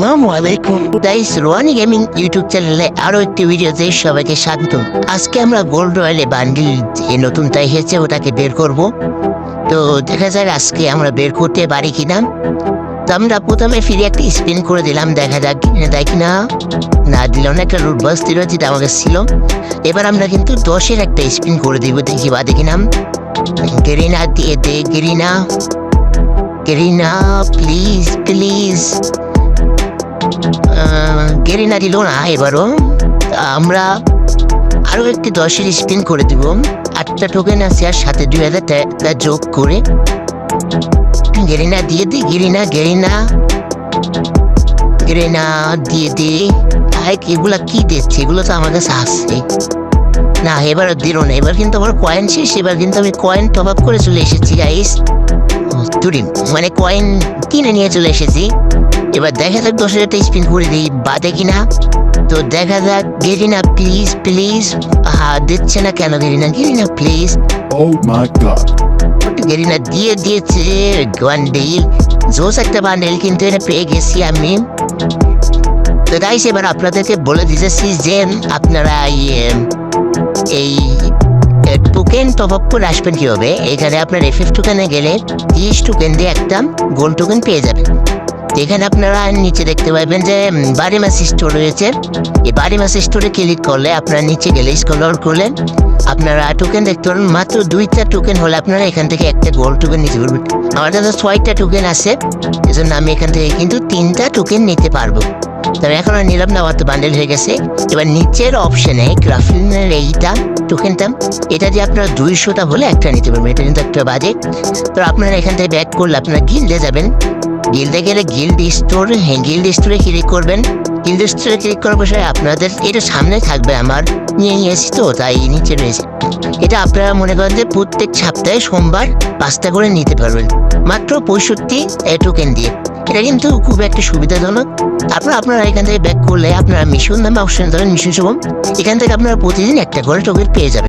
আসসালামু আলাইকুম গাইস, রোহানি gaming YouTube চ্যানেলে আরো একটি ভিডিওতে সবাইকে স্বাগত। আজকে আমরা গোল্ড রয়্যালে বান্ডিল যে নতুনটা এসেছে ওটাকে বের করব। তো দেখা যায় আজকে আমরা বের করতে পারি কিনা। তো আমরা প্রথমে ফিরে একটা স্পিন করে দিলাম, দেখা যাক দেয় কিনা। না দিল না, একটা রুট বাস দিল যেটা আমার কাছে ছিল। এবার আমরা কিন্তু 10-এর একটা স্পিন করে দিব, দেখি বা দেখি নাম। গেরিনা দিয়ে দে, গেরিনা গেরিনা প্লিজ প্লিজ। গেরিনা দিল না। এবারও আমরা আরো একটি 10-এর স্পিন করে দিব। 8টা টোকেন আছে আর সাথে 2000 টাকা যোগ করে। গেরিনা দিয়ে দি, গেরিনা গেরিনা গেরিনা দিয়ে দি। এগুলা কি দিচ্ছে? এগুলো তো আমার কাছে আসছে না। এবার দিল না। এবার কিন্তু আমার কয়েন শেষ। এবার কিন্তু আমি কয়েন টপ আপ করে চলে এসেছি গাইস। মানে কয়েন কিনে নিয়ে চলে এসেছি। এবার দেখা যাক 10-এর একটা স্পিন করে দিই বাদে কিনা। তো দেখা যাক। Garena please please. দিচ্ছে না কেন? গেরিনা গেরিনা please. Oh my god. Garena দিয়ে দিয়েছে বান্ডেল। জোস একটা বান্ডেল কিন্তু এটা পেয়ে গেছি আমি। তো গাইস এবার আপনাদেরকে বলে দিতেছি যে আপনারা এই টোকেন টপ আপ করে আসবেন কিভাবে। এখানে আপনার FF টোকেনে গেলে 30 টোকেন দিয়ে একটা গোল্ড টোকেন পেয়ে যাবেন। এখানে আপনারা নিচে দেখতে পাবেন যে বাড়ি মাস স্টোর রয়েছে। এই বাড়ি মাস স্টোরে ক্লিক করলে আপনারা নিচে গেলে স্ক্রল করলে আপনারা টোকেন দেখতে পারেন। মাত্র 2টা টোকেন হলে আপনারা এখান থেকে একটা গোল্ড টোকেন নিতে পারবেন। আমার কাছে 6টা টোকেন আছে, এজন্য আমি এখান থেকে কিন্তু 3টা টোকেন নিতে পারবো। তবে এখন আর নিলাম না, আমার তো বান্ডেল হয়ে গেছে। এবার নিচের অপশনে গ্রাফিনের এইটা টোকেনটা, এটা দিয়ে আপনারা 200টা হলে একটা নিতে পারবেন। এটা কিন্তু একটা বাজে। তো আপনারা এখান থেকে ব্যাক করলে আপনারা গিল্ডে যাবেন। গিল্ডে গেলে গিল্ড স্টোর, গিল্ড স্টোরে ক্লিক করবেন। গিল্ড স্টোরে ক্লিক করার পরে আপনাদের এটা সামনে থাকবে। আমার নিয়ে নিয়েছি তো তাই নিচে রয়েছে। এটা আপনারা মনে করেন যে প্রত্যেক সপ্তাহে সোমবার 5টা করে নিতে পারবেন মাত্র 65 টোকেন দিয়ে। এটা কিন্তু খুব একটা সুবিধাজনক। তারপর আপনারা এখান থেকে ব্যাক করলে আপনারা মিশন নামে অপশন ধরেন, মিশন শুভম। এখান থেকে আপনারা প্রতিদিন একটা করে টোকেন পেয়ে যাবেন।